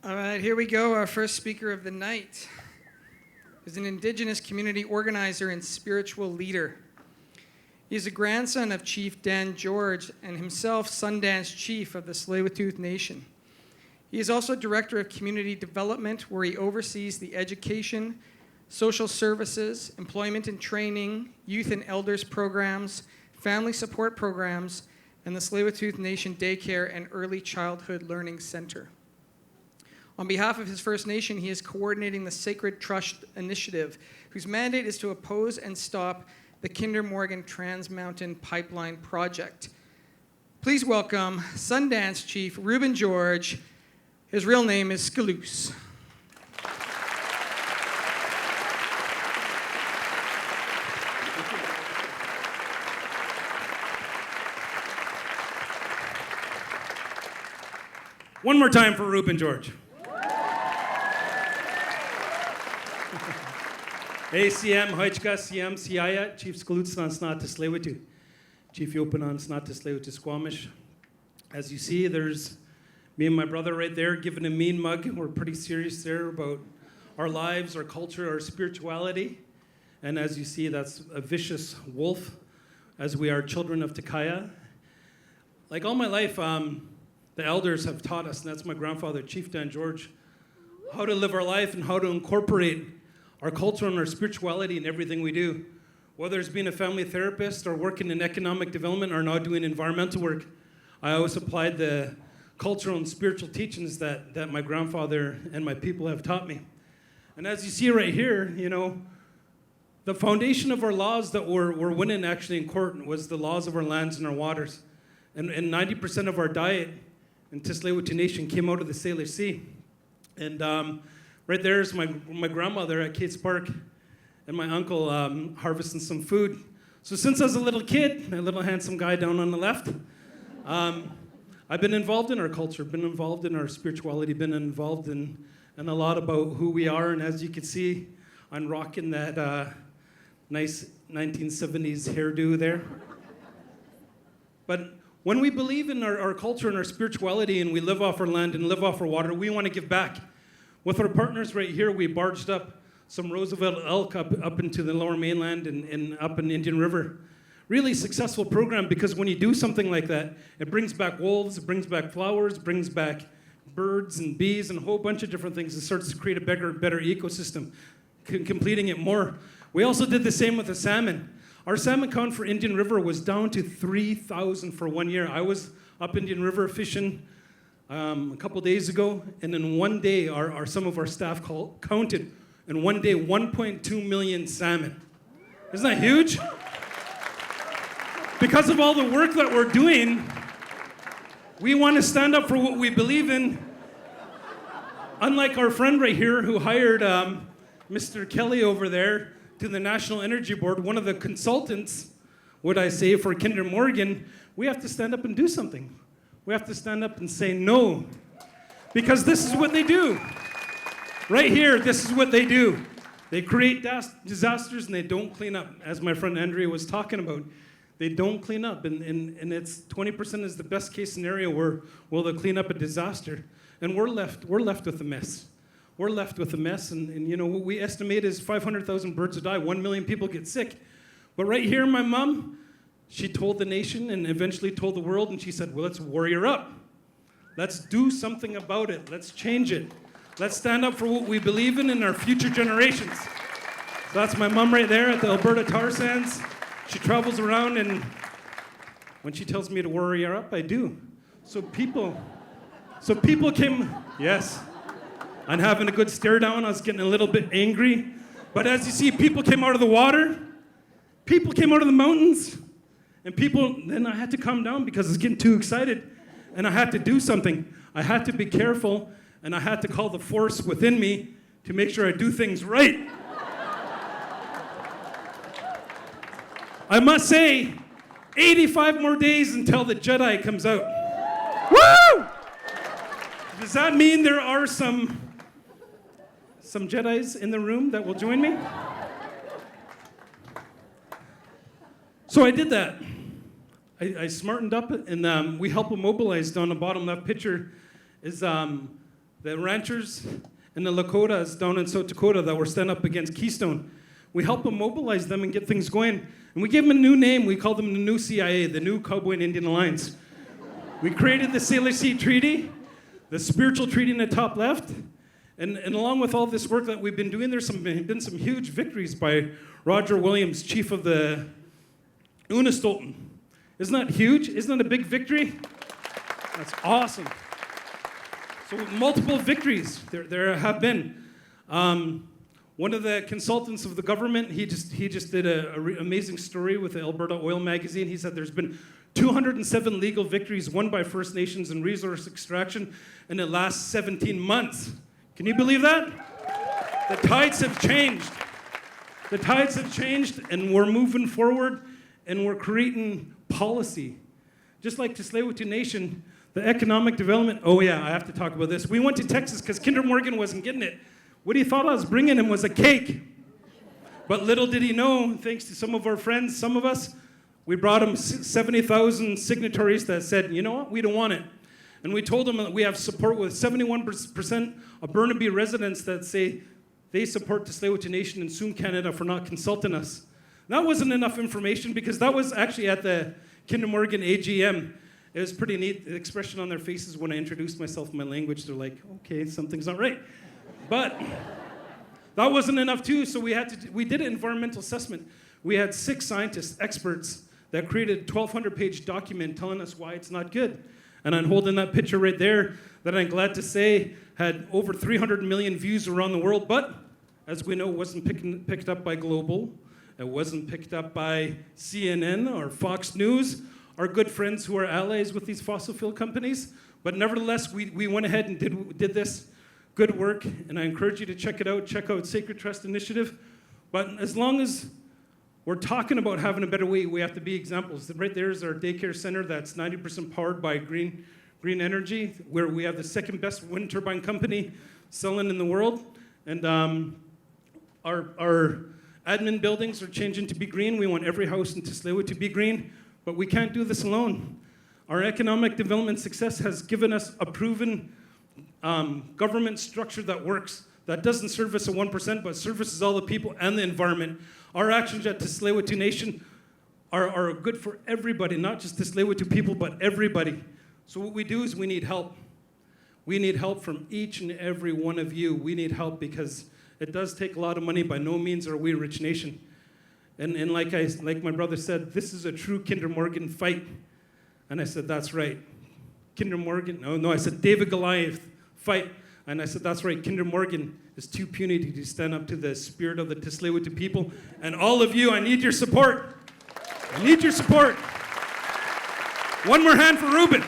All right, here we go. Our first speaker of the night is an Indigenous community organizer and spiritual leader. He is a grandson of Chief Dan George and himself Sundance Chief of the Tsleil-Waututh Nation. He is also Director of Community Development, where he oversees the education, social services, employment and training, youth and elders programs, family support programs, and the Tsleil-Waututh Nation Daycare and Early Childhood Learning Center. On behalf of his First Nation, he is coordinating the Sacred Trust Initiative, whose mandate is to oppose and stop the Kinder Morgan Trans Mountain Pipeline Project. Please welcome Sundance Chief Rueben George. His real name is Skaloos. One more time for Rueben George. ACM, Hoichka, CM, Siaya, Chief Skaloos on Snot to Tsleil-Waututh. Chief Yopan on Snot to Tsleil-Waututh Squamish. As you see, there's me and my brother right there giving a mean mug. We're pretty serious there about our lives, our culture, our spirituality. And as you see, that's a vicious wolf, as we are children of Takaya. Like all my life, the elders have taught us, and that's my grandfather, Chief Dan George, how to live our life and how to incorporate our culture and our spirituality in everything we do. Whether it's being a family therapist or working in economic development or now doing environmental work, I always applied the cultural and spiritual teachings that my grandfather and my people have taught me. And as you see right here, you know, the foundation of our laws that we're winning actually in court was the laws of our lands and our waters. And 90% of our diet in Tsleil-Waututh Nation came out of the Sailor Sea. And right there is my grandmother at Kate's Park and my uncle harvesting some food. So since I was a little kid, a little handsome guy down on the left, I've been involved in our culture, been involved in our spirituality, been involved in a lot about who we are. And as you can see, I'm rocking that nice 1970s hairdo there. But when we believe in our culture and our spirituality and we live off our land and live off our water, we want to give back. With our partners right here, we barged up some Roosevelt elk up into the lower mainland and up in Indian River. Really successful program, because when you do something like that, it brings back wolves, it brings back flowers, brings back birds and bees and a whole bunch of different things. It starts to create a better ecosystem, completing it more. We also did the same with the salmon. Our salmon count for Indian River was down to 3,000 for 1 year. I was up Indian River fishing a couple days ago, and in one day, some of our staff counted, in one day, 1.2 million salmon. Isn't that huge? Because of all the work that we're doing, we want to stand up for what we believe in. Unlike our friend right here who hired Mr. Kelly over there to the National Energy Board, one of the consultants, would I say, for Kinder Morgan, we have to stand up and do something. We have to stand up and say no. Because this is what they do. Right here, this is what they do. They create disasters and they don't clean up. As my friend Andrea was talking about, they don't clean up. And it's 20% is the best case scenario where they'll clean up a disaster. And we're left with a mess. We're left with a mess, and you know, what we estimate is 500,000 birds will die, 1 million people get sick. But right here, my mom, she told the nation and eventually told the world, and she said, well, let's warrior up. Let's do something about it. Let's change it. Let's stand up for what we believe in our future generations. So that's my mom right there at the Alberta tar sands. She travels around, and when she tells me to warrior up, I do. So people came, yes. I'm having a good stare down. I was getting a little bit angry. But as you see, people came out of the water. People came out of the mountains. And then I had to calm down because I was getting too excited. And I had to do something. I had to be careful. And I had to call the force within me to make sure I do things right. I must say, 85 more days until the Jedi comes out. Woo! Does that mean there are some Jedis in the room that will join me? So I did that. I smartened up, and we help them mobilize. Down the bottom left picture is the ranchers and the Lakotas down in South Dakota that were standing up against Keystone. We helped them mobilize them and get things going. And we gave them a new name. We called them the new CIA, the new Cowboy and Indian Alliance. We created the Sailor Sea Treaty, the spiritual treaty in the top left. And along with all this work that we've been doing, there's been some huge victories by Roger Williams, chief of the Unistolten. Isn't that huge? Isn't that a big victory? That's awesome. So multiple victories there have been. One of the consultants of the government, he just did an amazing story with the Alberta Oil magazine. He said there's been 207 legal victories won by First Nations in resource extraction in the last 17 months. Can you believe that? The tides have changed. The tides have changed, and we're moving forward, and we're creating policy. Just like the Tsleil-Waututh Nation, the economic development. Oh yeah, I have to talk about this. We went to Texas because Kinder Morgan wasn't getting it. What he thought I was bringing him was a cake. But little did he know, thanks to some of our friends, some of us, we brought him 70,000 signatories that said, you know what, we don't want it. And we told him that we have support with 71% of Burnaby residents that say they support the Tsleil-Waututh Nation and soon Canada for not consulting us. That wasn't enough information because that was actually at the Kinder Morgan AGM. It was pretty neat, the expression on their faces when I introduced myself in my language. They're like, okay, something's not right. But that wasn't enough too, so we did an environmental assessment. We had 6 scientists, experts, that created a 1,200-page document telling us why it's not good. And I'm holding that picture right there that I'm glad to say had over 300 million views around the world, but as we know, it wasn't picked up by Global. It wasn't picked up by CNN or Fox News, our good friends who are allies with these fossil fuel companies. But nevertheless, we went ahead and did this good work, and I encourage you to check it out. Check out Sacred Trust Initiative. But as long as we're talking about having a better way, we have to be examples. Right there is our daycare center that's 90% powered by green energy, where we have the second best wind turbine company selling in the world. And our admin buildings are changing to be green. We want every house in Tsleil-Waututh to be green, but we can't do this alone. Our economic development success has given us a proven government structure that works, that doesn't service a 1%, but services all the people and the environment. Our actions at the Tsleil-Waututh Nation are good for everybody, not just the Tsleil-Waututh people, but everybody. So what we do is we need help. We need help from each and every one of you. We need help because it does take a lot of money. By no means are we a rich nation. And like my brother said, this is a true Kinder Morgan fight. And I said, that's right. Kinder Morgan, no, I said David Goliath fight. And I said, that's right, Kinder Morgan is too puny to stand up to the spirit of the Tsleil-Waututh people. And all of you, I need your support. I need your support. One more hand for Rueben.